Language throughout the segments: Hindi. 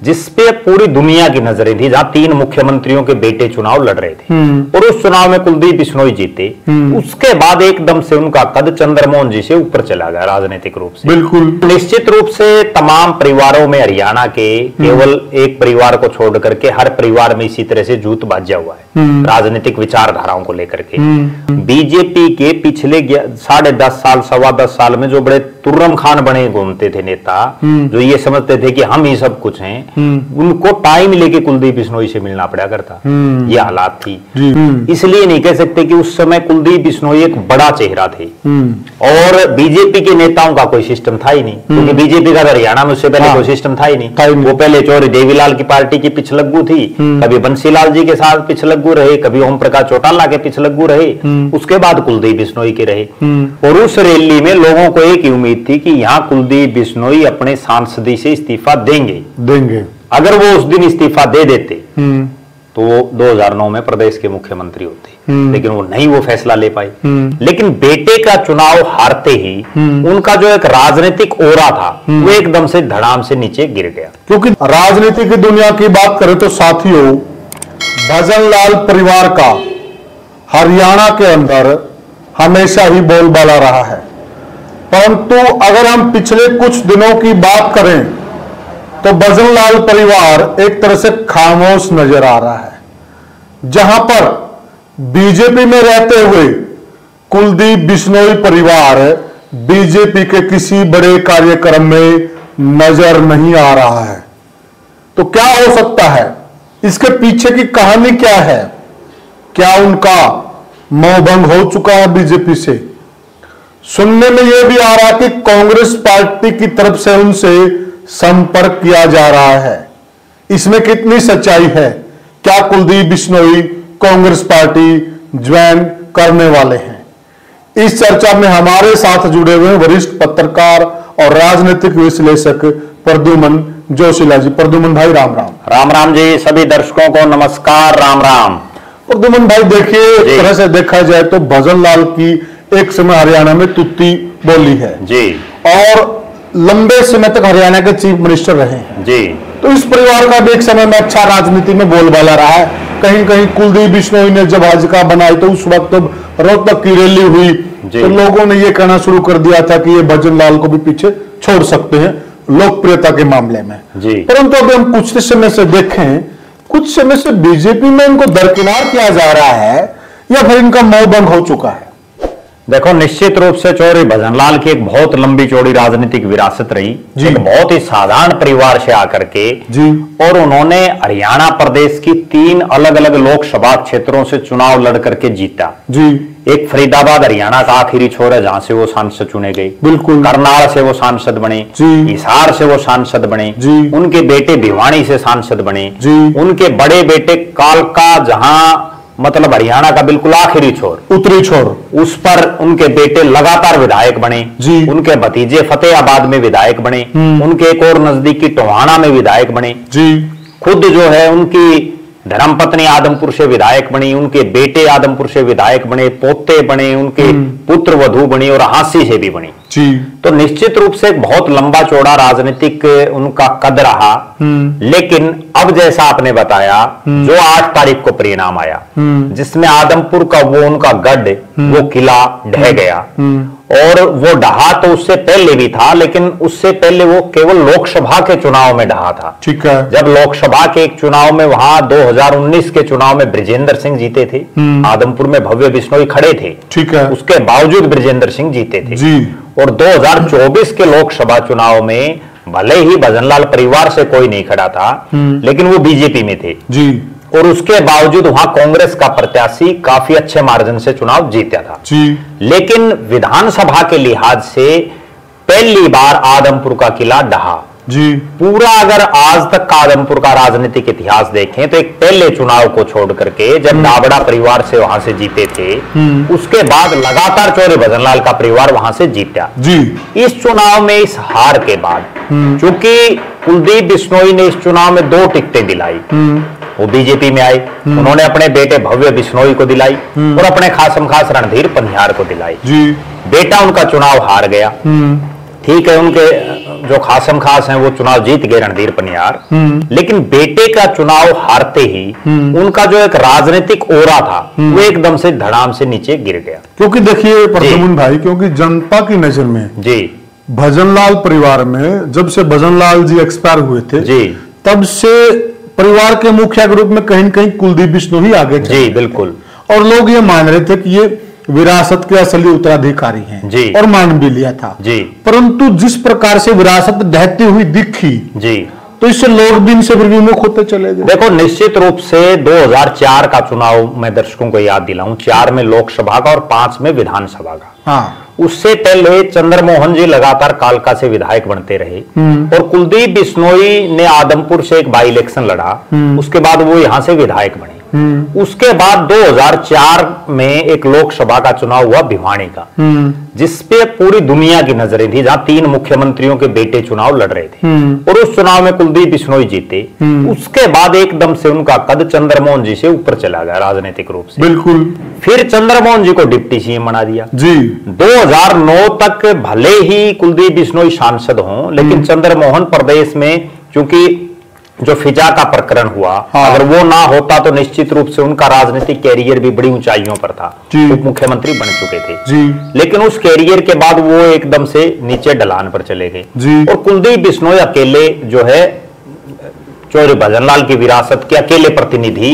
जिसपे पूरी दुनिया की नजरें थी, जहां 3 मुख्यमंत्रियों के बेटे चुनाव लड़ रहे थे और उस चुनाव में कुलदीप बिश्नोई जीते। उसके बाद एकदम से उनका कद चंद्रमोहन जी से ऊपर चला गया राजनीतिक रूप से। बिल्कुल निश्चित रूप से तमाम परिवारों में हरियाणा के केवल एक परिवार को छोड़ करके हर परिवार में इसी तरह से जूत बाजा हुआ है राजनीतिक विचारधाराओं को लेकर के। बीजेपी के पिछले 10.5 साल 10.25 साल में जो बड़े तुर्रम खान बने घूमते थे नेता, जो ये समझते थे कि हम ही सब कुछ हैं, उनको टाइम लेके कुलदीप बिश्नोई से मिलना पड़ा करता। ये हालात थी। इसलिए नहीं कह सकते कि उस समय कुलदीप बिश्नोई एक बड़ा चेहरा थे और बीजेपी के नेताओं का कोई सिस्टम था ही नहीं, क्योंकि बीजेपी का हरियाणा में उससे पहले कोई सिस्टम था ही नहीं। वो पहले चौधरी देवीलाल की पार्टी की पिछलग्गू थी, कभी बंसीलाल जी के साथ पिछलग्गू रहे, कभी ओम प्रकाश चौटाला के पिछलग्गू रहे, उसके बाद कुलदीप बिश्नोई के रहे। और उस रैली में लोगों को एक ही उम्मीद थी कि यहां कुलदीप बिश्नोई अपने सांसदी से इस्तीफा देंगे। अगर वो उस दिन इस्तीफा दे देते तो वो 2009 में प्रदेश के मुख्यमंत्री होते, लेकिन वो नहीं वो फैसला ले पाए। लेकिन बेटे का चुनाव हारते ही उनका जो एक राजनीतिक ओरा था वो एकदम से धड़ाम से नीचे गिर गया। क्योंकि राजनीति की दुनिया की बात करें तो साथियों, भजनलाल परिवार का हरियाणा के अंदर हमेशा ही बोलबाला रहा है। परंतु अगर हम पिछले कुछ दिनों की बात करें तो भजनलाल परिवार एक तरह से खामोश नजर आ रहा है। जहां पर बीजेपी में रहते हुए कुलदीप बिश्नोई परिवार बीजेपी के किसी बड़े कार्यक्रम में नजर नहीं आ रहा है। तो क्या हो सकता है, इसके पीछे की कहानी क्या है? क्या उनका मोहभंग हो चुका है बीजेपी से? सुनने में यह भी आ रहा कि कांग्रेस पार्टी की तरफ से उनसे संपर्क किया जा रहा है। इसमें कितनी सच्चाई है? क्या कुलदीप बिश्नोई कांग्रेस पार्टी ज्वाइन करने वाले हैं? इस चर्चा में हमारे साथ जुड़े हुए वरिष्ठ पत्रकार और राजनीतिक विश्लेषक प्रद्युमन जोशीला जी। प्रद्युमन भाई राम राम। राम राम जी, सभी दर्शकों को नमस्कार, राम राम। प्रद्युमन भाई देखिए, एक तरह से देखा जाए तो भजनलाल की एक समय हरियाणा में तुत्ती बोली है जी, और लंबे समय तक हरियाणा के चीफ मिनिस्टर रहे हैं जी। तो इस परिवार का भी एक समय में अच्छा राजनीति में बोलबाला रहा है। कहीं कहीं कुलदीप बिश्नोई ने जब भाजपा बनाई तो उस वक्त रोहतक की रैली हुई तो लोगों ने यह कहना शुरू कर दिया था कि ये भजनलाल को भी पीछे छोड़ सकते हैं लोकप्रियता के मामले में जी। परंतु अभी हम कुछ समय से देखें, कुछ समय से बीजेपी में इनको दरकिनार किया जा रहा है या फिर इनका मोहभंग हो चुका है? देखो, निश्चित रूप से चौधरी भजनलाल की एक बहुत लंबी चौड़ी राजनीतिक विरासत रही, एक बहुत ही साधारण परिवार से आकर के जी। और उन्होंने हरियाणा प्रदेश की 3 अलग अलग लोकसभा क्षेत्रों से चुनाव लड़ करके जीता जी। एक फरीदाबाद हरियाणा का आखिरी छोर है जहां से वो सांसद चुने गए, बिल्कुल। करनाल से वो सांसद बने जी, हिसार से वो सांसद बने जी, उनके बेटे भिवानी से सांसद बने जी, उनके बड़े बेटे कालका, जहां मतलब हरियाणा का बिल्कुल आखिरी छोर, उत्तरी छोर, उस पर उनके बेटे लगातार विधायक बने जी, उनके भतीजे फतेहाबाद में विधायक बने, उनके एक और नजदीकी टोहाना में विधायक बने जी, खुद जो है उनकी धर्मपत्नी आदमपुर से विधायक बनी, उनके बेटे आदमपुर से विधायक बने, पोते बने, उनके पुत्र वधू बनी और हांसी से भी बनी जी। तो निश्चित रूप से एक बहुत लंबा चौड़ा राजनीतिक उनका कद रहा। लेकिन अब जैसा आपने बताया, जो 8 तारीख को परिणाम आया जिसमें आदमपुर का वो उनका गढ़, वो किला ढह गया और वो ढहा तो उससे पहले भी था, लेकिन उससे पहले वो केवल लोकसभा के चुनाव में ढहा था। ठीक है। जब लोकसभा के एक चुनाव में वहां 2019 के चुनाव में ब्रिजेंद्र सिंह जीते थे, आदमपुर में भव्य बिश्नोई खड़े थे, ठीक है, उसके बावजूद ब्रिजेंद्र सिंह जीते थे जी। और 2024 के लोकसभा चुनाव में भले ही भजनलाल परिवार से कोई नहीं खड़ा था, लेकिन वो बीजेपी में थे जी, और उसके बावजूद वहां कांग्रेस का प्रत्याशी काफी अच्छे मार्जिन से चुनाव जीता था जी। लेकिन विधानसभा के लिहाज से पहली बार आदमपुर का किला ढहा जी। पूरा अगर आज तक का आदमपुर का राजनीतिक इतिहास देखें तो एक पहले चुनाव को छोड़ करके जब डाबड़ा परिवार से वहां से जीते थे, उसके बाद लगातार चौधरी भजनलाल का परिवार वहां से जीता जी। इस चुनाव में इस हार के बाद चूंकि कुलदीप बिश्नोई ने इस चुनाव में 2 टिकटें दिलाई, वो बीजेपी में आए, उन्होंने अपने बेटे भव्य बिश्नोई को दिलाई और अपने खासम खास रणधीर पनिहार को दिलाई जी। बेटा उनका चुनाव हार गया ठीक है, उनके जो खासम खास हैं वो चुनाव जीत गए रणधीर पनियार, लेकिन बेटे का चुनाव हारते ही उनका जो एक राजनीतिक ओरा था वो एकदम से धड़ाम से नीचे गिर गया। क्योंकि देखिए प्रद्युम्न भाई, क्योंकि जनता की नजर में जी भजनलाल परिवार में जब से भजनलाल जी एक्सपायर हुए थे जी, तब से परिवार के मुखिया के रूप में कहीं न कहीं कुलदीप बिश्नोई आगे थे। जी बिल्कुल। और लोग ये मान रहे थे कि ये विरासत के असली उत्तराधिकारी हैं जी, और मान भी लिया था जी। परंतु जिस प्रकार से विरासत ढहती हुई दिखी जी, तो इससे लोग भी इनसे विमुख होते चले गए। देखो निश्चित रूप से 2004 का चुनाव मैं दर्शकों को याद दिलाऊं, 4 में लोकसभा का और 5 में विधानसभा का। हाँ, उससे पहले चंद्रमोहन जी लगातार कालका से विधायक बनते रहे और कुलदीप बिश्नोई ने आदमपुर से एक बाई इलेक्शन लड़ा, उसके बाद वो यहां से विधायक बने। उसके बाद 2004 में एक लोकसभा का चुनाव हुआ भिवानी का, जिसपे पूरी दुनिया की नजरें थी, जहां 3 मुख्यमंत्रियों के बेटे चुनाव लड़ रहे थे और उस चुनाव में कुलदीप बिश्नोई जीते। उसके बाद एकदम से उनका कद चंद्रमोहन जी से ऊपर चला गया राजनीतिक रूप से। बिल्कुल। फिर चंद्रमोहन जी को डिप्टी सीएम बना दिया जी। 2009 तक भले ही कुलदीप बिश्नोई सांसद हों, लेकिन चंद्रमोहन प्रदेश में चूंकि जो फिजा का प्रकरण हुआ, अगर वो ना होता तो निश्चित रूप से उनका राजनीतिक कैरियर भी बड़ी ऊंचाइयों पर था, उप मुख्यमंत्री बन चुके थे जी। लेकिन उस कैरियर के बाद वो एकदम से नीचे ढलान पर चले गए जी। और कुलदीप बिश्नोई अकेले जो है चौधरी भजनलाल की विरासत के अकेले प्रतिनिधि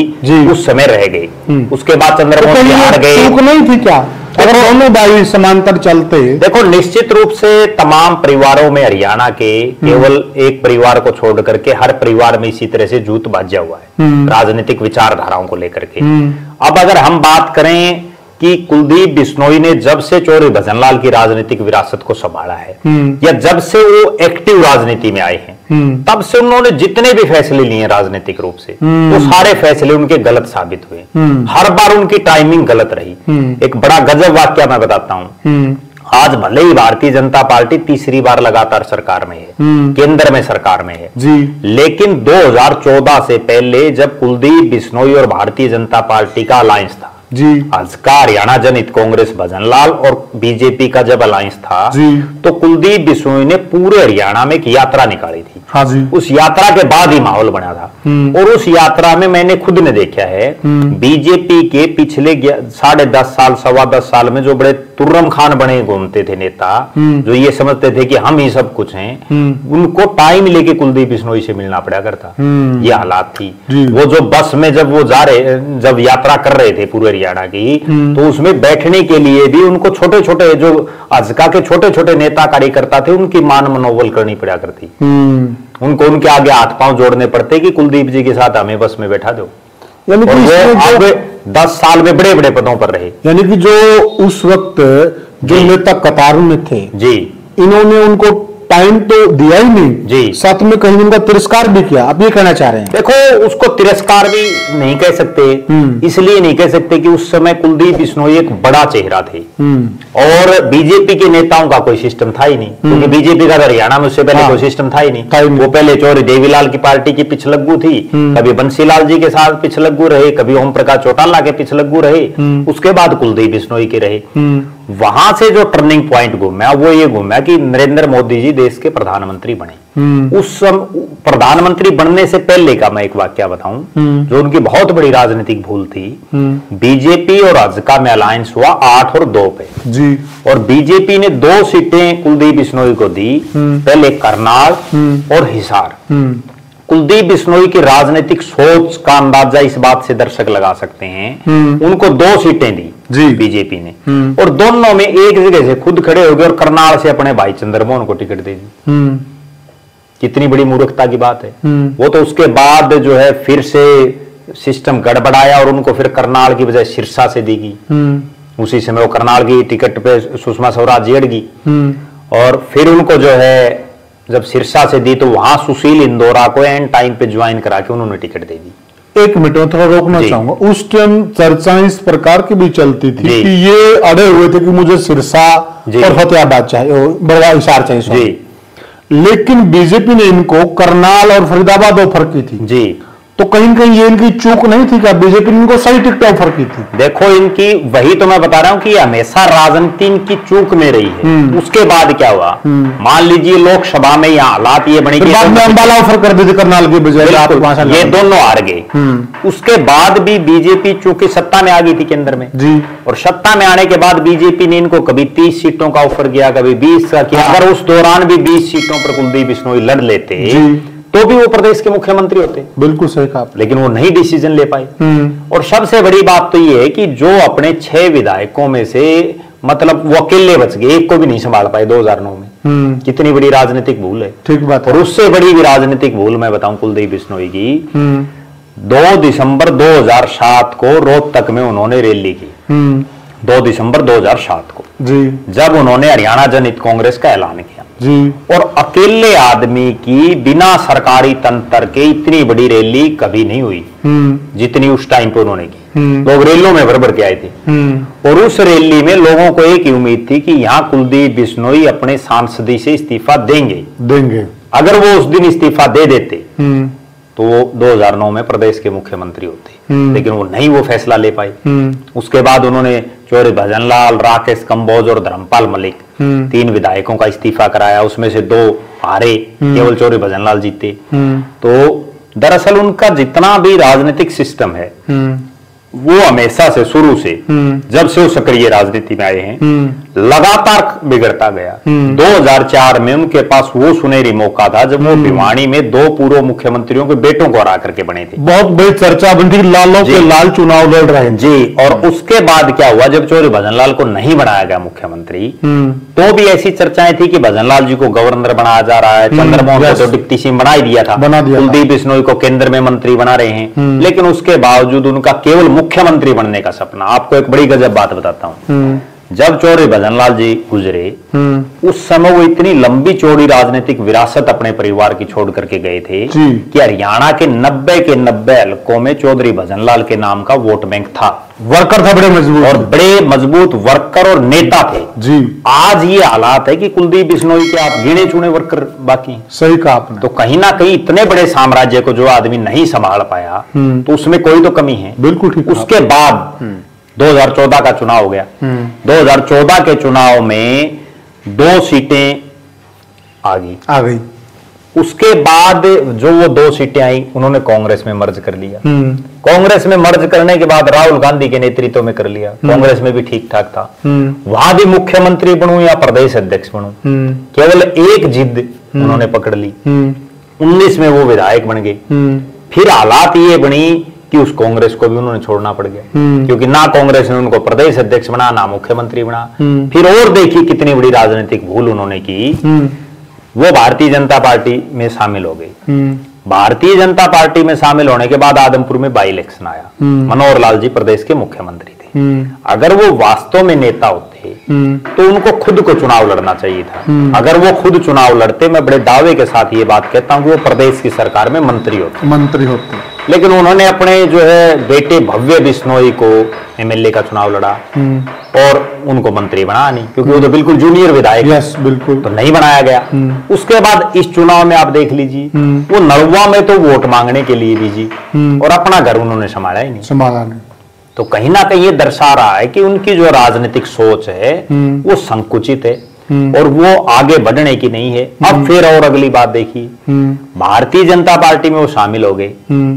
उस समय रह गए। उसके बाद चंद्रमोहन जी हार गए। नहीं थी क्या अगर दोनों भाई समांतर चलते? देखो निश्चित रूप से तमाम परिवारों में हरियाणा के केवल एक परिवार को छोड़ करके हर परिवार में इसी तरह से जूत बाजा हुआ है राजनीतिक विचारधाराओं को लेकर के। अब अगर हम बात करें कि कुलदीप बिश्नोई ने जब से चौधरी भजनलाल की राजनीतिक विरासत को संभाला है या जब से वो एक्टिव राजनीति में आए हैं, तब से उन्होंने जितने भी फैसले लिए राजनीतिक रूप से वो सारे फैसले उनके गलत साबित हुए। हर बार उनकी टाइमिंग गलत रही। एक बड़ा गजब वाक्य मैं बताता हूं। आज भले ही भारतीय जनता पार्टी तीसरी बार लगातार सरकार में है, केंद्र में सरकार में है जी, लेकिन 2014 से पहले जब कुलदीप बिश्नोई और भारतीय जनता पार्टी का अलायंस था जी, आज का हरियाणा जनहित कांग्रेस भजनलाल और बीजेपी का जब अलायंस था जी, तो कुलदीप बिश्नोई ने पूरे हरियाणा में एक यात्रा निकाली थी। हाँ जी। उस यात्रा के बाद ही माहौल बना था और उस यात्रा में मैंने खुद ने देखा है बीजेपी के पिछले 10.5 साल 10.25 साल में जो बड़े तुर्रम खान बने घूमते थे नेता, जो ये समझते थे कि हम ही सब कुछ हैं, उनको टाइम लेके कुलदीप बिश्नोई से मिलना पड़ा करता। ये हालात थी। वो जो बस में जब वो जब यात्रा कर रहे थे पूरे हरियाणा की, तो उसमें बैठने के लिए भी उनको छोटे छोटे जो अजका के छोटे छोटे नेता कार्यकर्ता थे उनकी मान मनोबल करनी पड़ा करती। उनको उनके आगे हाथ पांव जोड़ने पड़ते कि कुलदीप जी के साथ हमें बस में बैठा दो। यानी कि वो 10 साल में बड़े बड़े पदों पर रहे। यानी कि जो उस वक्त जो नेता कतार में थे जी, इन्होंने उनको टाइम तो दिया ही नहीं जी, साथ में कहीं उनका तिरस्कार भी किया। आप ये कहना चाह रहे हैं? देखो उसको तिरस्कार भी नहीं कह सकते, इसलिए नहीं कह सकते कि उस समय कुलदीप बिश्नोई एक बड़ा चेहरा थे और बीजेपी के नेताओं का कोई सिस्टम था ही नहीं, क्योंकि बीजेपी का हरियाणा में उससे पहले कोई सिस्टम था ही नहीं। वो पहले चौधरी देवीलाल की पार्टी की पिछलग्गू थी, कभी बंसीलाल जी के साथ पिछलग्गू रहे, कभी ओम प्रकाश चौटाला के पिछलग्गू रहे, उसके बाद कुलदीप बिश्नोई के रहे। वहां से जो टर्निंग पॉइंट घूमा वो ये घूमा कि नरेंद्र मोदी जी देश के प्रधानमंत्री बने। उस प्रधानमंत्री बनने से पहले का मैं एक वाक्य बताऊं जो उनकी बहुत बड़ी राजनीतिक भूल थी। बीजेपी और अजका में अलायंस हुआ 8 और 2 पे जी, और बीजेपी ने 2 सीटें कुलदीप बिश्नोई को दी, पहले करनाल और हिसार। कुलदीप बिश्नोई की राजनीतिक सोच का अंदाजा इस बात से दर्शक लगा सकते हैं। उनको 2 सीटें दी जी बीजेपी ने, और दोनों में एक जगह से खुद खड़े हो गए और करनाल से अपने भाई चंद्रमोहन को टिकट दे दी। कितनी बड़ी मूर्खता की बात है। वो तो उसके बाद जो है फिर से सिस्टम गड़बड़ाया और उनको फिर करनाल की बजाय सिरसा से दी गई। उसी समय वो करनाल की टिकट पे सुषमा स्वराज जेड़ गई और फिर उनको जो है जब सिरसा से दी तो वहां सुशील इंदौरा को एंड टाइम पे ज्वाइन करा के उन्होंने टिकट दे दी। एक मिनट में थोड़ा रोकना चाहूंगा। उस टाइम चर्चा इस प्रकार की भी चलती थी कि ये अड़े हुए थे कि मुझे सिरसा और फतेहाबाद चाहिए, बड़ा हिसार चाहिए जी, लेकिन बीजेपी ने इनको करनाल और फरीदाबाद ऑफर की थी जी। तो कहीं न कहीं ये इनकी चूक नहीं थी क्या? बीजेपी ने इनको सही टिकट ऑफर की थी। देखो, इनकी वही तो मैं बता रहा हूं कि हमेशा राजनीति इनकी चूक में रही है। उसके बाद क्या हुआ, मान लीजिए लोकसभा में यहाँ हालात ये बने, बाद में अंबाला ऑफर कर दी थी करनाल की बजाय, ये दोनों हार गए। उसके बाद भी बीजेपी चूंकि सत्ता में आ गई थी केंद्र में जी, और सत्ता में आने के बाद बीजेपी ने इनको कभी 30 सीटों का ऑफर किया, कभी 20 का किया। अगर उस दौरान भी 20 सीटों पर कुलदीप बिश्नोई लड़ लेते तो भी वो प्रदेश के मुख्यमंत्री होते। बिल्कुल सही कहा, लेकिन वो नहीं डिसीजन ले पाए। और सबसे बड़ी बात तो ये है कि जो अपने 6 विधायकों में से मतलब वो अकेले बच गए, एक को भी नहीं संभाल पाए 2009 में। कितनी बड़ी राजनीतिक भूल है। ठीक बात। और उससे बड़ी भी राजनीतिक भूल मैं बताऊं कुलदीप बिश्नोई की, 2 दिसंबर 2007 को रोहतक में उन्होंने रैली की। 2 दिसंबर 2007 को जी, जब उन्होंने हरियाणा जनहित कांग्रेस का ऐलान किया जी, और अकेले आदमी की बिना सरकारी तंत्र के इतनी बड़ी रैली कभी नहीं हुई जितनी उस टाइम पे उन्होंने की। लोग रैलियों में भर भर के आए थे और उस रैली में लोगों को एक ही उम्मीद थी कि यहाँ कुलदीप बिश्नोई अपने सांसदी से इस्तीफा देंगे। अगर वो उस दिन इस्तीफा दे देते तो वो 2009 में प्रदेश के मुख्यमंत्री होते, लेकिन वो नहीं वो फैसला ले पाए। उसके बाद उन्होंने चौधरी भजनलाल, राकेश कंबोज और धर्मपाल मलिक 3 विधायकों का इस्तीफा कराया। उसमें से 2 हारे, केवल चौधरी भजनलाल जीते। तो दरअसल उनका जितना भी राजनीतिक सिस्टम है वो हमेशा से शुरू से जब से वो सक्रिय राजनीति में आए हैं लगातार बिगड़ता गया। 2004 में उनके पास वो सुनहरी मौका था जब वो भिवानी में 2 पूर्व मुख्यमंत्रियों के बेटों को हरा करके बने थे। बहुत बड़ी चर्चा बनी थी, लालों के लाल चुनाव लड़ रहे हैं जी। और उसके बाद क्या हुआ, जब चौधरी भजनलाल को नहीं बनाया गया मुख्यमंत्री तो भी ऐसी चर्चाएं थी कि भजनलाल जी को गवर्नर बनाया जा रहा है, चंद्रमोहन को तो डिप्टी सीएम बना ही दिया था, कुलदीप बिश्नोई को केंद्र में मंत्री बना रहे हैं। लेकिन उसके बावजूद उनका केवल मुख्यमंत्री बनने का सपना। आपको एक बड़ी गजब बात बताता हूं, जब चौधरी भजनलाल जी गुजरे उस समय वो इतनी लंबी चौड़ी राजनीतिक विरासत अपने परिवार की छोड़ करके गए थे कि हरियाणा के 90 के 90 हलकों में चौधरी भजनलाल के नाम का वोट बैंक था। वर्कर था बड़े मजबूत, और बड़े मजबूत वर्कर और नेता थे जी। आज ये हालात है कि कुलदीप बिश्नोई के आप गिने चुने वर्कर बाकी। सही कहा आपने। तो कहीं ना कहीं इतने बड़े साम्राज्य को जो आदमी नहीं संभाल पाया तो उसमें कोई तो कमी है। बिल्कुल ठीक। उसके बाद 2014 का चुनाव हो गया। 2014 के चुनाव में 2 सीटें आ गई। उसके बाद जो वो 2 सीटें आई उन्होंने कांग्रेस में मर्ज कर लिया। कांग्रेस में मर्ज करने के बाद राहुल गांधी के नेतृत्व में कर लिया। कांग्रेस में भी ठीक ठाक था, वहां भी मुख्यमंत्री बनूं या प्रदेश अध्यक्ष बनूं, केवल एक जिद उन्होंने पकड़ ली। 19 में वो विधायक बन गए। फिर हालात ये बनी कि उस कांग्रेस को भी उन्होंने छोड़ना पड़ गया, क्योंकि ना कांग्रेस ने उनको प्रदेश अध्यक्ष बना ना मुख्यमंत्री बना। फिर और देखिए कितनी बड़ी राजनीतिक भूल उन्होंने की, वो भारतीय जनता पार्टी में शामिल हो गई। भारतीय जनता पार्टी में शामिल होने के बाद आदमपुर में बाई इलेक्शन आया। मनोहर लाल जी प्रदेश के मुख्यमंत्री थे। अगर वो वास्तव में नेता होते तो उनको खुद को चुनाव लड़ना चाहिए था। अगर वो खुद चुनाव लड़ते, मैं बड़े दावे के साथ ये बात कहता हूं कि वो प्रदेश की सरकार में मंत्री होते। लेकिन उन्होंने अपने जो है बेटे भव्य बिश्नोई को एमएलए का चुनाव लड़ा और उनको मंत्री बना नहीं, क्योंकि वो तो बिल्कुल जूनियर विधायक। यस, बिल्कुल। तो नहीं बनाया गया। उसके बाद इस चुनाव में आप देख लीजिए, वो नरवा में तो वोट मांगने के लिए बिजी और अपना घर उन्होंने संभाला ही नहीं। तो कहीं ना कहीं ये दर्शा रहा है कि उनकी जो राजनीतिक सोच है वो संकुचित है और वो आगे बढ़ने की नहीं है। अब फिर और अगली बात देखिए, भारतीय जनता पार्टी में वो शामिल हो गए।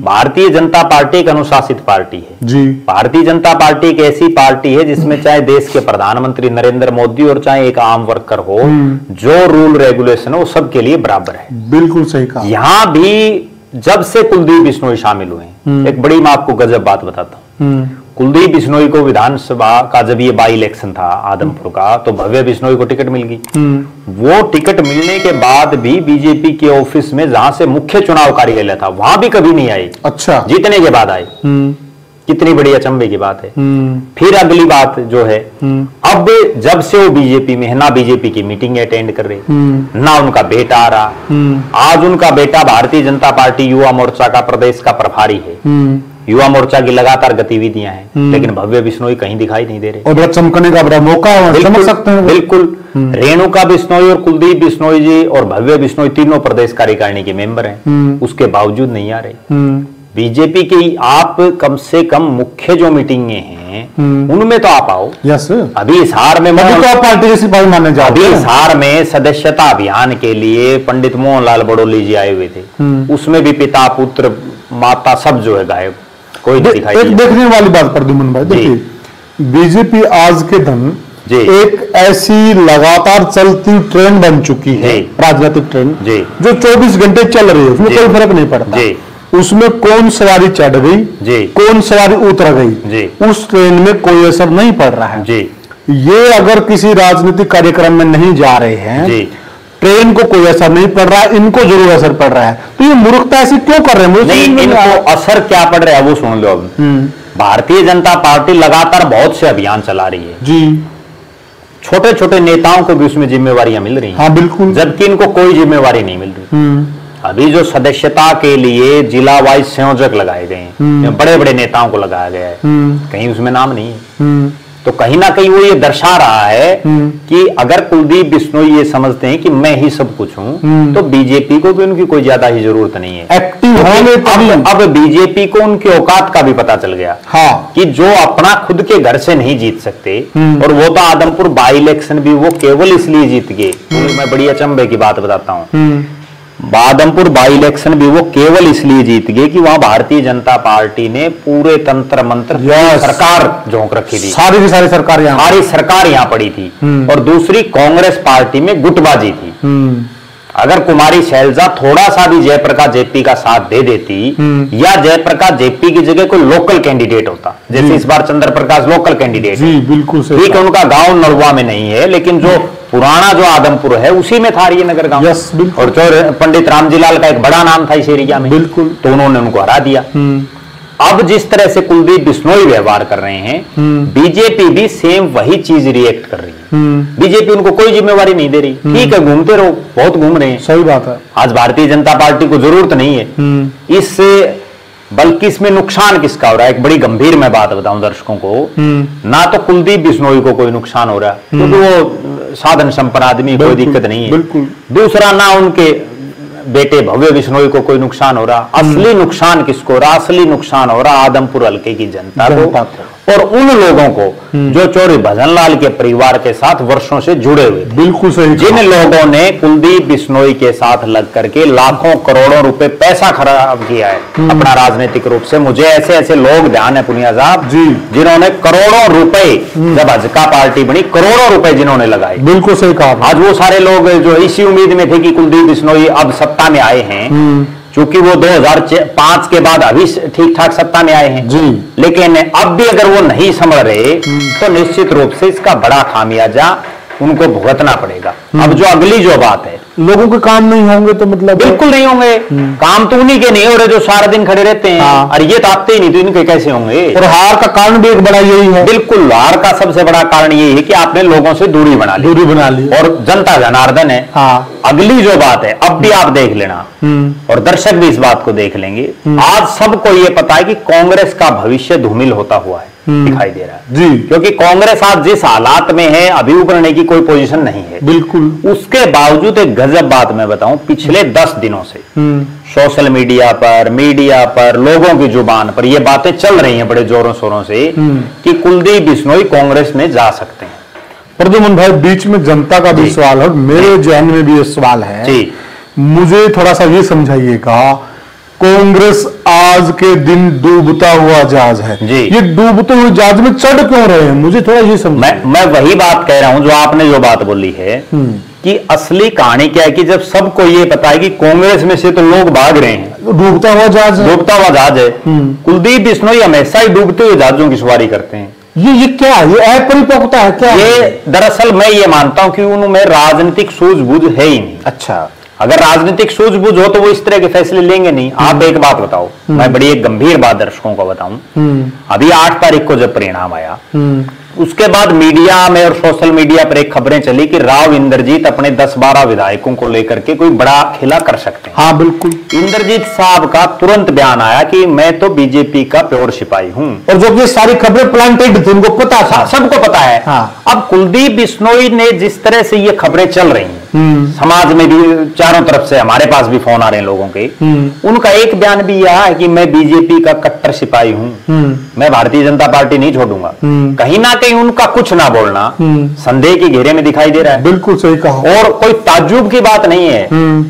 भारतीय जनता पार्टी एक अनुशासित पार्टी है जी। भारतीय जनता पार्टी एक ऐसी पार्टी है जिसमें चाहे देश के प्रधानमंत्री नरेंद्र मोदी और चाहे एक आम वर्कर हो, जो रूल रेगुलेशन है वो सबके लिए बराबर है। बिल्कुल सही कहा। यहां भी जब से कुलदीप बिश्नोई शामिल हुए, एक बड़ी मैं आपको गजब बात बताता हूं। कुलदीप बिश्नोई को विधानसभा का जब ये बाई इलेक्शन था आदमपुर का, तो भव्य बिश्नोई को टिकट मिल गई। वो टिकट मिलने के बाद भी बीजेपी के ऑफिस में जहां से मुख्य चुनाव कार्यालय था वहां भी कभी नहीं आई। अच्छा। जीतने के बाद आए। कितनी बड़ी अचंभे की बात है। फिर अगली बात जो है, अब जब से वो बीजेपी में है, ना बीजेपी की मीटिंग अटेंड कर रहे, ना उनका बेटा आ रहा। आज उनका बेटा भारतीय जनता पार्टी युवा मोर्चा का प्रदेश का प्रभारी है। युवा मोर्चा की लगातार गतिविधियां हैं, लेकिन भव्य बिश्नोई कहीं दिखाई नहीं दे रहे। और चमकने का बड़ा मौका है, समझ सकते हैं। बिल्कुल। रेणुका बिश्नोई और कुलदीप बिश्नोई जी और भव्य बिश्नोई तीनों प्रदेश कार्यकारिणी के मेंबर हैं, उसके बावजूद नहीं आ रहे। बीजेपी की आप कम से कम मुख्य जो मीटिंगें हैं उनमें तो आप आओ। यस, अभी हिसार में तो आप पार्टी के सिपाही माने जाओ। अभी हिसार में सदस्यता अभियान के लिए पंडित मोहनलाल बड़ौली जी आए हुए थे, उसमें भी पिता पुत्र माता सब जो है गायब, कोई नहीं दिखाई। एक देखने वाली बात प्रद्युमन भाई, देखिए बीजेपी आज के दिन एक ऐसी लगातार चलती ट्रेन बन चुकी है, राजनीतिक ट्रेन, जो 24 घंटे चल रही है, उसमें कोई फर्क नहीं पड़ता। उसमें कौन सवारी चढ़ गई, कौन सवारी उतर गई, उस ट्रेन में कोई असर नहीं पड़ रहा है। ये अगर किसी राजनीतिक कार्यक्रम में नहीं जा रहे हैं, ट्रेन को कोई असर नहीं पड़ रहा है, इनको जरूर असर पड़ रहा है। तो ये मूर्खता ऐसी क्यों कर रहे हैं? नहीं, इनको असर क्या पड़ रहा है वो सुन लो। अब भारतीय जनता पार्टी लगातार बहुत से अभियान चला रही है जी, छोटे छोटे नेताओं को भी उसमें जिम्मेवारियां मिल रही हैं। हाँ बिल्कुल, जबकि इनको कोई जिम्मेवारी नहीं मिल रही। अभी जो सदस्यता के लिए जिला वाइज संयोजक लगाए गए हैं, बड़े बड़े नेताओं को लगाया गया है, कहीं उसमें नाम नहीं है। तो कहीं ना कहीं वो ये दर्शा रहा है कि अगर कुलदीप बिश्नोई ये समझते हैं कि मैं ही सब कुछ हूं, तो बीजेपी को भी उनकी कोई ज्यादा ही जरूरत नहीं है एक्टिव होने। अब बीजेपी को उनके औकात का भी पता चल गया, हाँ, कि जो अपना खुद के घर से नहीं जीत सकते, और वो तो आदमपुर बाई इलेक्शन भी वो केवल इसलिए जीत गए। मैं बड़ी अचंभे की बात बताता हूँ, आदमपुर बाई इलेक्शन भी वो केवल इसलिए जीत गए कि वहां भारतीय जनता पार्टी ने पूरे तंत्र मंत्र सरकार झोंक रखी थी, सारी की सारी सरकार यहाँ पड़ी थी। और दूसरी कांग्रेस पार्टी में गुटबाजी थी। अगर कुमारी शैलजा थोड़ा सा भी जयप्रकाश जेपी का साथ दे देती, या जयप्रकाश जेपी की जगह कोई लोकल कैंडिडेट होता, जैसे इस बार चंद्र प्रकाश लोकल कैंडिडेट है, बिल्कुल ठीक है, उनका गांव नलवा में नहीं है, लेकिन जो पुराना जो आदमपुर है उसी में था ये नगर गांव। और जो पंडित रामजीलाल का एक बड़ा नाम था इस एरिया में, बिल्कुल, तो उन्होंने उनको हरा दिया। अब जिस तरह से कुलदीप बिश्नोई व्यवहार कर रहे हैं, बीजेपी भी सेम वही चीज रिएक्ट कर रही है। बीजेपी उनको कोई जिम्मेवारी नहीं दे रही, ठीक है घूमते रहो, बहुत घूम रहे हैं, सही बात है। आज भारतीय जनता पार्टी को जरूरत नहीं है इससे, बल्कि इसमें नुकसान किसका हो रहा है? एक बड़ी गंभीर मैं बात बताऊं दर्शकों को, ना तो कुलदीप बिश्नोई को कोई नुकसान हो रहा है क्योंकि वो साधन संपन्न आदमी, कोई दिक्कत नहीं है। दूसरा, ना उनके बेटे भव्य बिश्नोई को कोई नुकसान हो रहा। असली नुकसान किसको हो रहा? असली नुकसान हो रहा आदमपुर हल्के की जनता को और उन लोगों को जो चौधरी भजनलाल के परिवार के साथ वर्षों से जुड़े हुए थे। बिल्कुल सही। जिन लोगों ने कुलदीप बिश्नोई के साथ लग करके लाखों करोड़ों रुपए पैसा खराब किया है अपना राजनीतिक रूप से। मुझे ऐसे ऐसे लोग ध्यान है पुनिया साहब जी, जिन्होंने करोड़ों रुपए, जब हजका पार्टी बनी, करोड़ों रुपए जिन्होंने लगाए। बिल्कुल सही कहा। आज वो सारे लोग जो इसी उम्मीद में थे कि कुलदीप बिश्नोई अब सत्ता में आए हैं, क्योंकि वो 2005 के बाद अभी ठीक ठाक सत्ता में आए हैं जी, लेकिन अब भी अगर वो नहीं संभल रहे तो निश्चित रूप से इसका बड़ा खामियाजा उनको भुगतना पड़ेगा। अब जो अगली जो बात है, लोगों के काम नहीं होंगे तो मतलब बिल्कुल नहीं होंगे। काम तो उन्हीं के नहीं हो रहे जो सारा दिन खड़े रहते हैं। और ये तो आते ही नहीं, तो इनके कैसे होंगे? और हार का कारण भी एक बड़ा यही है। बिल्कुल, हार का सबसे बड़ा कारण यही है कि आपने लोगों से दूरी बना ली और जनता जनार्दन है। अगली जो बात है, अब भी आप देख लेना और दर्शक भी इस बात को देख लेंगे, आज सबको ये पता है कि कांग्रेस का भविष्य धूमिल होता हुआ है, दिखाई दे रहा है जी, क्योंकि कांग्रेस आज जिस हालात में है अभी उभरने की कोई पोजीशन नहीं है। बिल्कुल। उसके बावजूद एक गजब बात मैं बताऊं, पिछले 10 दिनों से सोशल मीडिया पर लोगों की जुबान पर ये बातें चल रही हैं बड़े जोरों शोरों से कि कुलदीप बिश्नोई कांग्रेस में जा सकते हैं। प्रद्युमन भाई, बीच में जनता का भी सवाल है, मेरे जहन में भी ये सवाल है जी, मुझे थोड़ा सा ये समझाइएगा। कांग्रेस आज के दिन डूबता हुआ जहाज है जी, ये डूबते हुए जहाज में चढ़ क्यों रहे हैं? मुझे थोड़ा ये समझ। मैं वही बात कह रहा हूं जो आपने जो बात बोली है कि असली कहानी क्या है कि जब सबको ये पता है कि कांग्रेस में से तो लोग भाग रहे हैं, डूबता हुआ जहाज है। कुलदीप बिश्नोई हमेशा ही डूबते हुए जहाजों की सवारी करते हैं। ये क्या है? ये अपरिपक्वता है क्या? ये दरअसल मैं ये मानता हूं कि उनमें राजनीतिक सूझबूझ है ही नहीं। अच्छा, अगर राजनीतिक सूझबूझ हो तो वो इस तरह के फैसले लेंगे नहीं। आप एक बात बताओ, मैं बड़ी एक गंभीर बात दर्शकों को बताऊं, अभी 8 तारीख को जब परिणाम आया, उसके बाद मीडिया में और सोशल मीडिया पर एक खबरें चली कि राव इंद्रजीत अपने 10-12 विधायकों को लेकर के कोई बड़ा खेला कर सकते हैं। हाँ बिल्कुल। इंद्रजीत साहब का तुरंत बयान आया कि मैं तो बीजेपी का प्योर सिपाही हूं, और जो ये सारी खबरें प्लांटेड थी, उनको पता था, सबको पता है। हाँ। अब कुलदीप बिश्नोई ने जिस तरह से ये खबरें चल रही हैं, समाज में भी चारों तरफ से, हमारे पास भी फोन आ रहे हैं लोगों के, उनका एक बयान भी यह है कि मैं बीजेपी का कट्टर सिपाही हूं, मैं भारतीय जनता पार्टी नहीं छोड़ूंगा। कहीं ना कहीं उनका कुछ ना बोलना संदेह के घेरे में दिखाई दे रहा है। बिल्कुल सही कहा। और कोई ताज्जुब की बात नहीं है,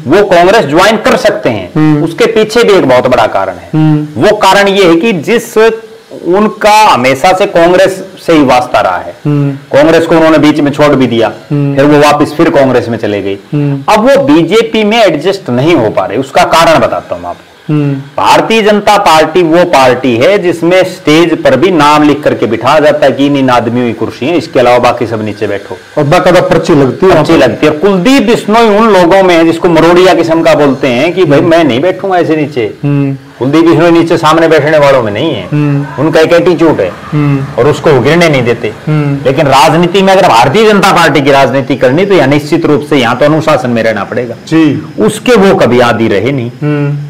वो कांग्रेस ज्वाइन कर सकते हैं। उसके पीछे भी एक बहुत बड़ा कारण है। वो कारण ये है कि जिस उनका हमेशा से कांग्रेस से ही वास्ता रहा है, कांग्रेस को उन्होंने बीच में छोड़ भी दिया, फिर वो वापस फिर कांग्रेस में चले गई। अब वो बीजेपी में एडजस्ट नहीं हो पा रहे। उसका कारण बताता हूं आपको। भारतीय जनता पार्टी वो पार्टी है जिसमें स्टेज पर भी नाम लिख करके बिठाया जाता है कि इन आदमियों की कुर्सी है, इसके अलावा बाकी सब नीचे बैठो, और बाकायदा पर्ची लगती है। और कुलदीप बिश्नोई उन लोगों में है जिसको मरोड़िया किस्म का बोलते हैं कि भाई मैं नहीं बैठूंगा ऐसे नीचे। कुलदीप बिश्नोई नीचे सामने बैठने वालों में नहीं है, उनका एक एटीट्यूड है और उसको वो गिरने नहीं देते। लेकिन राजनीति में अगर भारतीय जनता पार्टी की राजनीति करनी तो यह निश्चित रूप से यहाँ तो अनुशासन में रहना पड़ेगा जी। उसके वो कभी आदी रहे नहीं।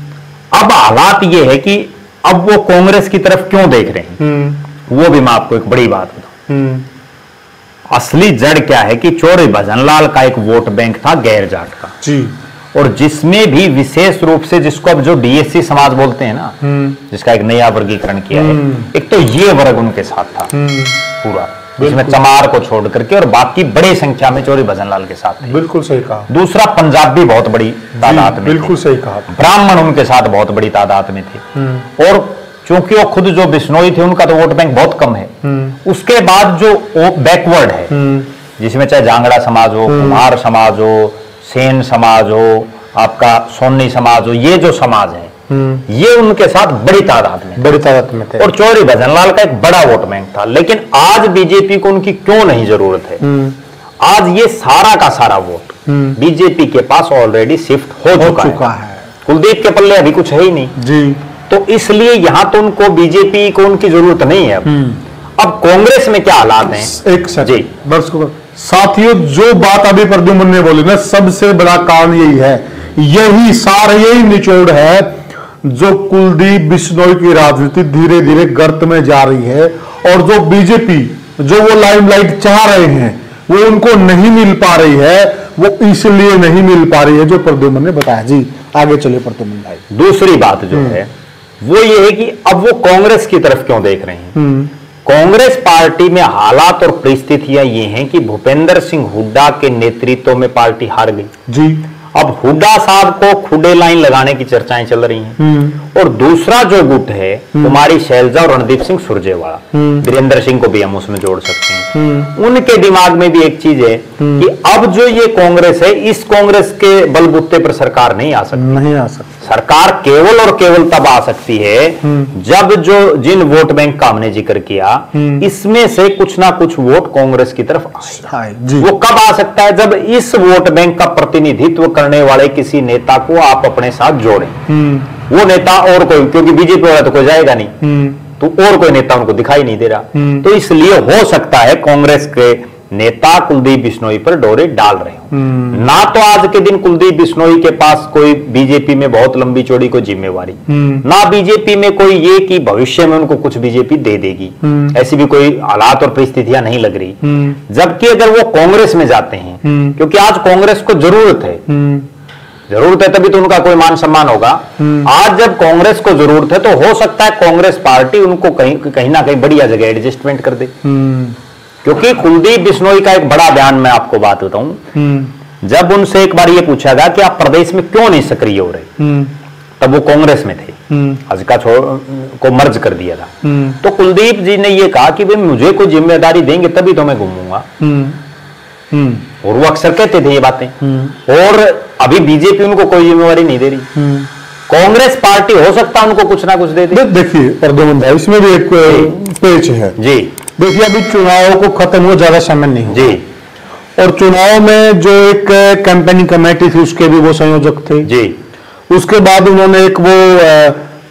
अब हालात ये है कि अब वो कांग्रेस की तरफ क्यों देख रहे हैं, वो भी मैं आपको एक बड़ी बात बताऊं। असली जड़ क्या है कि चौधरी भजनलाल का एक वोट बैंक था गैर जाट का जी, और जिसमें भी विशेष रूप से जिसको अब जो डीएससी समाज बोलते हैं ना, जिसका एक नया वर्गीकरण किया है, एक तो ये वर्ग उनके साथ था पूरा, जिसमें चमार को छोड़ करके, और बाकी बड़ी संख्या में चौधरी भजनलाल के साथ थे। बिल्कुल सही कहा। दूसरा, पंजाबी बहुत बड़ी तादाद में, बिल्कुल सही कहा। ब्राह्मण उनके साथ बहुत बड़ी तादाद में थे। और चूंकि वो खुद जो बिश्नोई थे उनका तो वोट बैंक बहुत कम है। उसके बाद जो बैकवर्ड है, जिसमें चाहे जांगड़ा समाज हो, कुम्हार समाज हो, सेन समाज हो, आपका सोनी समाज हो, ये जो समाज है ये उनके साथ बड़ी तादाद में थे। और चौधरी भजनलाल का एक बड़ा वोट बैंक था। लेकिन आज बीजेपी को उनकी क्यों नहीं जरूरत है? आज ये सारा का सारा वोट बीजेपी के पास ऑलरेडी शिफ्ट हो चुका है। कुलदीप के पल्ले अभी कुछ है ही नहीं जी। तो इसलिए यहां तो उनको बीजेपी को उनकी जरूरत नहीं है। अब कांग्रेस में क्या हालात हैं? एक जी दर्शकों साथियों, जो बात अभी प्रद्युम्न ने बोली ना, सबसे बड़ा कारण यही है, यही सार, यही निचोड़ है जो कुलदीप बिश्नोई की राजनीति धीरे धीरे गर्त में जा रही है। और जो बीजेपी जो वो लाइमलाइट चाह रहे हैं वो उनको नहीं मिल पा रही है। वो इसलिए नहीं मिल पा रही है जो प्रद्युम्न ने बताया। जी आगे चलिए प्रद्युम्न भाई। दूसरी बात जो है वो ये है कि अब वो कांग्रेस की तरफ क्यों देख रहे हैं? कांग्रेस पार्टी में हालात और परिस्थितियां ये हैं कि भूपेंद्र सिंह हुड्डा के नेतृत्व में पार्टी हार गई जी। अब हुड्डा साहब को खुडे लाइन लगाने की चर्चाएं चल रही हैं। और दूसरा जो गुट है कुमारी शैलजा और रणदीप सिंह सुरजेवाला, वीरेंद्र सिंह को भी हम उसमें जोड़ सकते हैं। उनके दिमाग में भी एक चीज है कि अब जो ये कांग्रेस है, इस कांग्रेस के बलबूते पर सरकार नहीं आ सकती। सरकार केवल और केवल तब आ सकती है जब जो जिन वोट बैंक का हमने जिक्र किया, इसमें से कुछ ना कुछ वोट कांग्रेस की तरफ आए। वो कब आ सकता है? जब इस वोट बैंक का प्रतिनिधित्व करने वाले किसी नेता को आप अपने साथ जोड़ें। वो नेता और कोई, क्योंकि बीजेपी वाला तो कोई जाएगा नहीं, तो और कोई नेता उनको दिखाई नहीं दे रहा। तो इसलिए हो सकता है कांग्रेस के नेता कुलदीप बिश्नोई पर डोरे डाल रहे हो। ना तो आज के दिन कुलदीप बिश्नोई के पास कोई बीजेपी में बहुत लंबी चौड़ी कोई जिम्मेवारी, ना बीजेपी में कोई ये कि भविष्य में उनको कुछ बीजेपी दे देगी, ऐसी भी कोई हालात और परिस्थितियां नहीं लग रही। जबकि अगर वो कांग्रेस में जाते हैं, क्योंकि आज कांग्रेस को जरूरत है तभी तो उनका कोई मान सम्मान होगा। आज जब कांग्रेस को जरूरत है तो हो सकता है कांग्रेस पार्टी उनको कहीं ना कहीं बढ़िया जगह एडजस्टमेंट कर दे। क्योंकि कुलदीप बिश्नोई का एक बड़ा बयान, मैं आपको बात बताऊं, जब उनसे एक बार ये पूछा गया कि आप प्रदेश में क्यों नहीं सक्रिय हो रहे, तब वो कांग्रेस में थे, हजका को मर्ज कर दिया था। तो कुलदीप जी ने ये कहा कि भाई मुझे कोई जिम्मेदारी देंगे तभी तो मैं घूमूंगा। और वो अक्सर कहते थे ये बातें। और अभी बीजेपी उनको कोई जिम्मेवारी नहीं दे रही। कांग्रेस पार्टी हो सकता है उनको कुछ ना कुछ दे दे। देखिए प्रद्युम्न भाई, इसमें भी एक पेच है जी। देखिए अभी चुनाव को खत्म हुआ ज्यादा समय नहीं जी, और चुनाव में जो एक कैंपेनिंग कमेटी थी उसके भी वो संयोजक थे जी। उसके बाद उन्होंने एक वो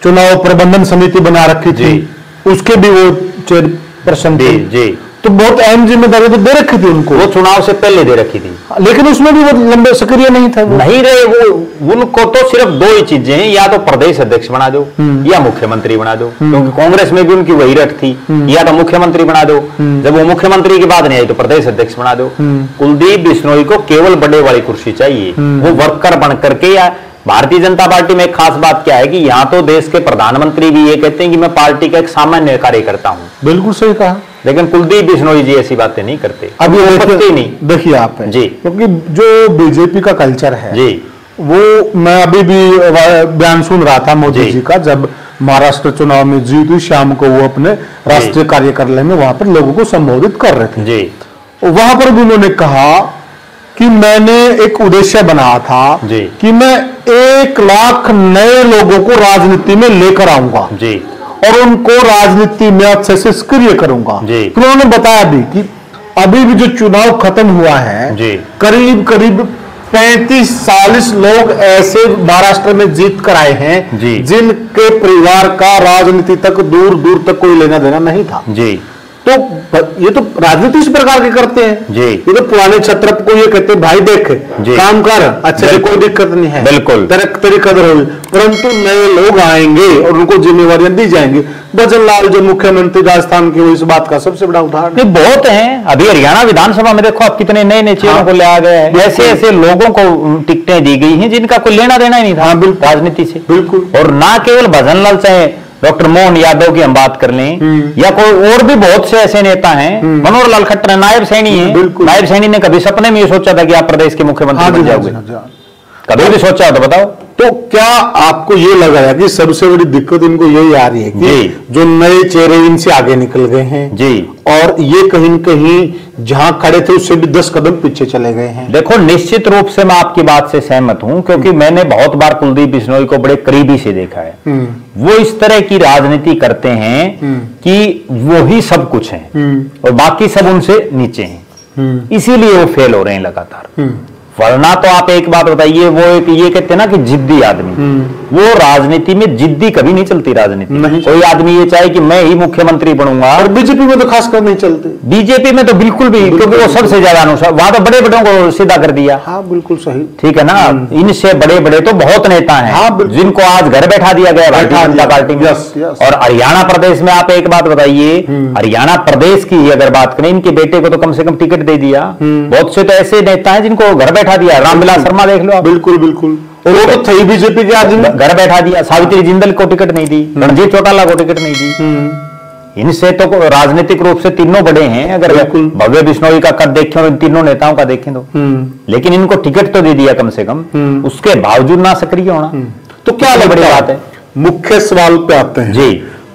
चुनाव प्रबंधन समिति बना रखी थी, उसके भी वो चेयरपर्सन थे जी। तो बहुत अहम जिम्मेदारी तो दे रखी थी उनको, वो चुनाव से पहले दे रखी थी, लेकिन उसमें भी वो लंबे सक्रिय नहीं था, वो नहीं रहे। वो उनको तो सिर्फ दो ही चीजें हैं, या तो प्रदेश अध्यक्ष बना दो या मुख्यमंत्री बना दो, क्योंकि कांग्रेस में भी उनकी वही रट थी, या तो मुख्यमंत्री बना दो, जब वो मुख्यमंत्री की बात नहीं आई तो प्रदेश अध्यक्ष बना दो। कुलदीप बिश्नोई को केवल बड़े वाली कुर्सी चाहिए, वो वर्कर बन करके। या भारतीय जनता पार्टी में एक खास बात क्या है कि यहाँ तो देश के प्रधानमंत्री भी ये कहते हैं कि मैं पार्टी का एक सामान्य कार्यकर्ता हूँ। बिल्कुल सही कहा, लेकिन कुलदीप बिश्नोई जी ऐसी बातें नहीं करते, अब ये नहीं। देखिए आप जी, क्योंकि जो बीजेपी का कल्चर है जी, वो मैं अभी भी बयान सुन रहा था मोदी जी का, जब महाराष्ट्र चुनाव में जीत हुई, शाम को वो अपने राष्ट्रीय कार्यालय में वहां पर लोगों को संबोधित कर रहे थे जी। वहां पर भी उन्होंने कहा कि मैंने एक उद्देश्य बनाया था जी, कि मैं 1 लाख नए लोगों को राजनीति में लेकर आऊंगा जी, और उनको राजनीति में अच्छे से सक्रिय करूंगा जी। तो उन्होंने बताया भी कि अभी भी जो चुनाव खत्म हुआ है जी, करीब करीब 35-40 लोग ऐसे महाराष्ट्र में जीत कर आए हैं जिनके परिवार का राजनीति तक दूर दूर तक कोई लेना देना नहीं था जी। तो ये तो राजनीति इस प्रकार के करते हैं जी। ये तो पुराने छत्रप को ये कहते हैं भाई देख काम कर अच्छे से, कोई दिक्कत नहीं है, बिल्कुल तेरी कदर होगी, परंतु नए लोग आएंगे और उनको जिम्मेवारियां दी जाएंगी। भजन लाल जो मुख्यमंत्री राजस्थान के, वो इस बात का सबसे बड़ा उदाहरण। बहुत हैं, अभी हरियाणा विधानसभा में देखो आप कितने नए नए चेहरों को ले आ गए हैं, ऐसे ऐसे लोगों को टिकटें दी गई हैं जिनका कोई लेना देना ही नहीं था राजनीति से, बिल्कुल। और ना केवल भजन लाल, चाहे डॉक्टर मोहन यादव की हम बात कर लें, या कोई और भी बहुत से ऐसे नेता हैं, मनोहर लाल खट्टर नायब सैनी है, नायब सैनी ने कभी सपने में ये सोचा था कि आप प्रदेश के मुख्यमंत्री बन जाओगे? कभी भी सोचा हो तो बताओ। तो क्या आपको ये लग रहा है कि सबसे बड़ी दिक्कत इनको यही आ रही है कि जो नए चेहरे इनसे आगे निकल गए हैं जी, और ये कहीं न कहीं जहां खड़े थे उससे भी 10 कदम पीछे चले गए हैं? देखो, निश्चित रूप से मैं आपकी बात से सहमत हूं, क्योंकि मैंने बहुत बार कुलदीप बिश्नोई को बड़े करीबी से देखा है। वो इस तरह की राजनीति करते हैं कि वो ही सब कुछ है और बाकी सब उनसे नीचे हैं, इसीलिए वो फेल हो रहे हैं लगातार। वरना तो आप एक बात बताइए, वो एक ये कहते हैं ना कि जिद्दी आदमी, वो राजनीति में जिद्दी कभी नहीं चलती राजनीति। कोई आदमी ये चाहे कि मैं ही मुख्यमंत्री बनूंगा, और बीजेपी में तो खासकर नहीं चलती। बीजेपी में तो बिल्कुल भी, क्योंकि वो सबसे ज्यादा अनुसार वहां तो बड़े बड़ों को सीधा कर दिया। हाँ बिल्कुल सही, ठीक है ना। इनसे बड़े बड़े तो बहुत नेता हैं जिनको आज घर बैठा दिया गया भारतीय जनता पार्टी में। और हरियाणा प्रदेश में आप एक बात बताइए, हरियाणा प्रदेश की अगर बात करें, इनके बेटे को तो कम से कम टिकट दे दिया। बहुत से तो ऐसे नेता हैं जिनको घर बैठा दिया, रामविलास शर्मा देख लो। बिल्कुल बिल्कुल, और वो तो थी बीजेपी के आदमी, घर बैठा दिया। सावित्री जिंदल को टिकट नहीं दी, रणजीत चौटाला को टिकट नहीं दी। इनसे तो राजनीतिक रूप से तीनों बड़े हैं। अगर भव्य बिश्नोई का कद देखें और इन तीनों नेताओं का देखें तो, लेकिन इनको टिकट तो दे दिया कम से कम, उसके बावजूद ना सक्रिय होना, तो क्या बड़ी बात है। मुख्य सवाल पे आते हैं जी,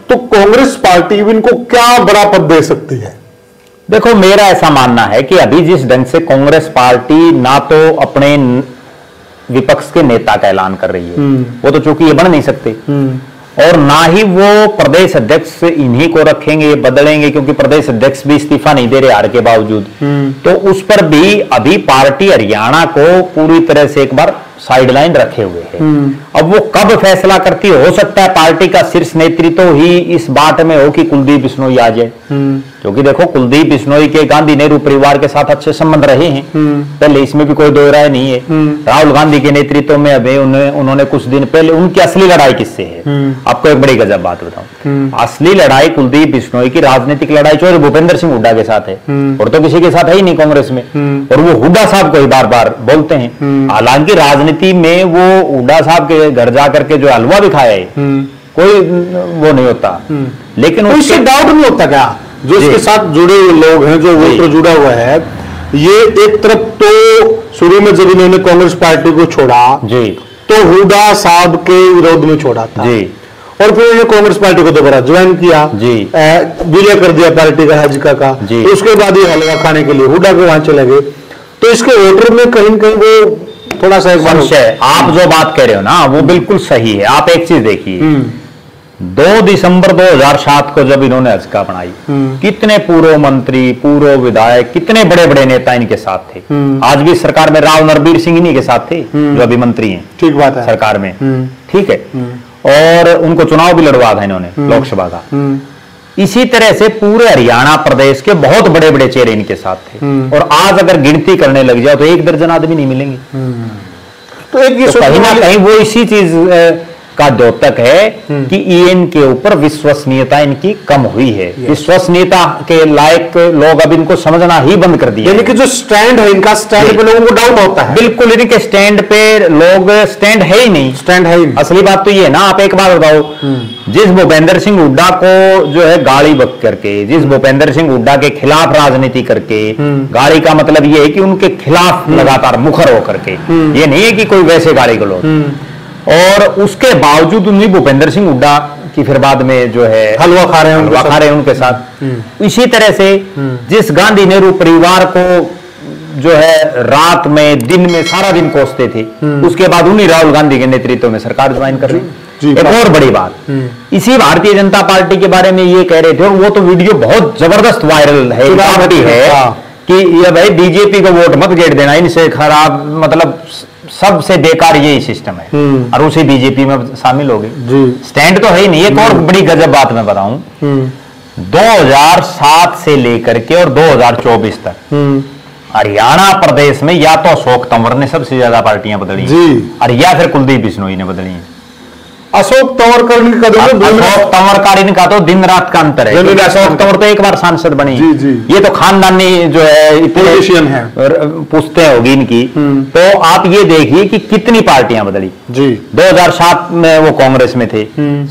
तो कांग्रेस पार्टी इनको क्या बड़ा पद दे सकती है? देखो, मेरा ऐसा मानना है कि अभी जिस ढंग से कांग्रेस पार्टी ना तो अपने विपक्ष के नेता का ऐलान कर रही है, वो तो चूंकि ये बन नहीं सकते, और ना ही वो प्रदेश अध्यक्ष इन्हीं को रखेंगे, बदलेंगे, क्योंकि प्रदेश अध्यक्ष भी इस्तीफा नहीं दे रहे हार के बावजूद। तो उस पर भी अभी पार्टी हरियाणा को पूरी तरह से एक बार साइडलाइन रखे हुए है। अब वो कब फैसला करती, हो सकता है पार्टी का शीर्ष नेतृत्व ही इस बात में हो कि कुलदीप बिश्नोई आ जाए, क्योंकि देखो कुलदीप बिश्नोई के गांधी नेहरू परिवार के साथ अच्छे संबंध रहे हैं पहले, इसमें भी कोई दो राय नहीं है। राहुल गांधी के नेतृत्व में अभी उन्होंने कुछ दिन पहले, उनकी असली लड़ाई किससे है? आपको एक बड़ी गजब बात बताऊं, असली लड़ाई कुलदीप बिश्नोई की राजनीतिक लड़ाई जो भूपेंद्र सिंह हुड्डा के साथ है, और तो किसी के साथ है ही नहीं कांग्रेस में, और वो हुड्डा साहब को ही बार बार बोलते हैं। हालांकि राजनीति में वो हुड्डा साहब के घर जाकर के जो हलवा भी खाया है, कोई वो नहीं होता, लेकिन उससे डाउट नहीं होता क्या जो इसके साथ जुड़े हुए लोग हैं, जो वोटर जुड़ा हुआ है, ये एक तरफ तो शुरू में जब इन्होंने कांग्रेस पार्टी को छोड़ा जी, तो हुड्डा साहब के विरोध में छोड़ा था जी, और फिर इन्होंने कांग्रेस पार्टी को दोबारा ज्वाइन किया जी, विलय कर दिया पार्टी का हजिका का, तो उसके बाद ये हलवा खाने के लिए हुड्डा के वहां चले गए। तो इसके वोटर में कहीं कहीं वो थोड़ा सा एक संशय, आप जो बात कह रहे हो ना वो बिल्कुल सही है। आप एक चीज देखिए, 2 दिसंबर 2007 को जब इन्होंने हजका बनाई, कितने पूर्व मंत्री, पूर्व विधायक, कितने बड़े बड़े नेता इनके साथ थे। आज भी सरकार में राव नरबीर सिंह इन्हीं के साथ थे जो अभी मंत्री हैं, ठीक बात है, सरकार में, ठीक है, और उनको चुनाव भी लड़वा था इन्होंने लोकसभा का। इसी तरह से पूरे हरियाणा प्रदेश के बहुत बड़े बड़े चेहरे इनके साथ थे, और आज अगर गिनती करने लग जाओ तो 1 दर्जन आदमी नहीं मिलेंगे। तो एक ये कहीं ना कहीं वो इसी चीज का द्योतक है कि ईएन के ऊपर विश्वसनीयता इनकी कम हुई है। विश्वसनीयता के लायक लोग अब इनको समझना ही बंद कर दिए, यानी कि जो स्टैंड है इनका, स्टैंड पे लोगों को डाउट होता है। बिल्कुल, इनके स्टैंड पे लोग स्टैंड है ही नहीं, स्टैंड है ही नहीं। असली बात तो ये है ना, आप एक बात बताओ, जिस भूपेंद्र सिंह हुड्डा को जो है गाली बक करके, जिस भूपेंद्र सिंह हुड्डा के खिलाफ राजनीति करके, गाली का मतलब ये है कि उनके खिलाफ लगातार मुखर होकर के, ये नहीं है कि कोई वैसे गाली को लोग, और उसके बावजूद उन्हीं भूपेंद्र सिंह हुड्डा की फिर बाद में जो है हलवा खा रहे हैं उनके साथ। इसी तरह से जिस गांधी नेहरू परिवार को जो है रात में दिन में सारा दिन कोसते थे, उसके बाद उन्हीं राहुल गांधी के नेतृत्व में सरकार ज्वाइन कर रही। एक और बड़ी बात, इसी भारतीय जनता पार्टी के बारे में ये कह रहे थे, और वो तो वीडियो बहुत जबरदस्त वायरल है कि ये भाई बीजेपी को वोट मत गेट देना, इनसे खराब, मतलब सबसे बेकार यही सिस्टम है, और उसी बीजेपी में शामिल हो गए। स्टैंड तो है ही नहीं। एक और बड़ी गजब बात मैं बताऊं, 2007 से लेकर के और 2024 तक हरियाणा प्रदेश में या तो अशोक तंवर ने सबसे ज्यादा पार्टियां बदली और या फिर कुलदीप बिश्नोई ने बदली। अशोक तंवरकर इनका तो दिन रात का अंतर है। अशोक तंवर तो एक बार सांसद बनी, ये तो खानदानी जो है पॉलिटिशियन है, पुश्तें होगी इनकी। तो आप ये देखिए कि कितनी पार्टियां बदली। 2007 में वो कांग्रेस में थे,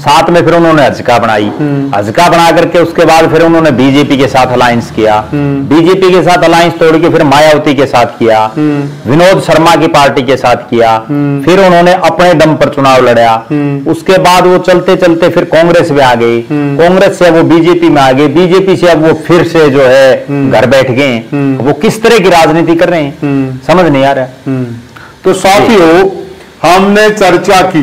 7 में फिर उन्होंने हजका बनाई, हजका बना करके उसके बाद फिर उन्होंने बीजेपी के साथ अलायंस किया, बीजेपी के साथ अलायंस तोड़ के फिर मायावती के साथ किया, विनोद शर्मा की पार्टी के साथ किया, फिर उन्होंने अपने दम पर चुनाव लड़ा, उसके बाद वो चलते चलते फिर कांग्रेस में आ गए, कांग्रेस से वो बीजेपी में आ गए, बीजेपी से अब वो फिर से जो है घर बैठ गए। वो किस तरह की राजनीति कर रहे हैं समझ नहीं आ रहा। तो साथियों, हमने चर्चा की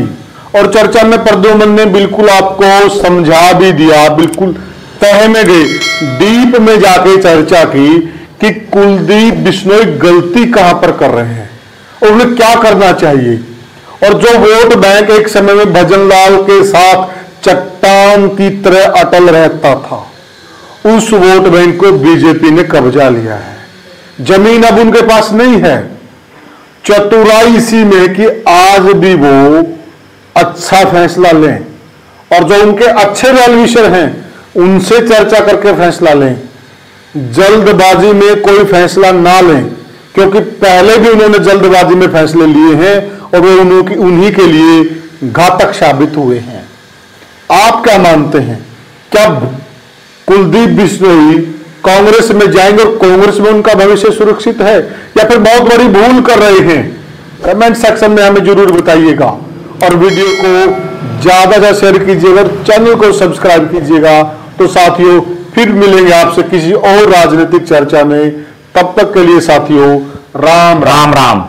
और चर्चा में प्रद्युम्न ने बिल्कुल आपको समझा भी दिया, बिल्कुल तह में गए, डीप में जाके चर्चा की कि कुलदीप बिश्नोई गलती कहां पर कर रहे हैं और उन्हें क्या करना चाहिए। और जो वोट बैंक एक समय में भजनलाल के साथ चट्टान की तरह अटल रहता था, उस वोट बैंक को बीजेपी ने कब्जा लिया है। जमीन अब उनके पास नहीं है। चतुराई इसी में कि आज भी वो अच्छा फैसला लें और जो उनके अच्छे वेलविशर हैं उनसे चर्चा करके फैसला लें, जल्दबाजी में कोई फैसला ना लें, क्योंकि पहले भी उन्होंने जल्दबाजी में फैसले लिए हैं और वो उन्हीं के लिए घातक साबित हुए हैं। आप क्या मानते हैं, क्या कुलदीप बिश्नोई कांग्रेस में जाएंगे और कांग्रेस में उनका भविष्य सुरक्षित है, या फिर बहुत बड़ी भूल कर रहे हैं? कमेंट सेक्शन में हमें जरूर बताइएगा और वीडियो को ज्यादा शेयर कीजिएगा और चैनल को सब्सक्राइब कीजिएगा। तो साथियों, फिर मिलेंगे आपसे किसी और राजनीतिक चर्चा में। तब तक के लिए साथियों, राम राम।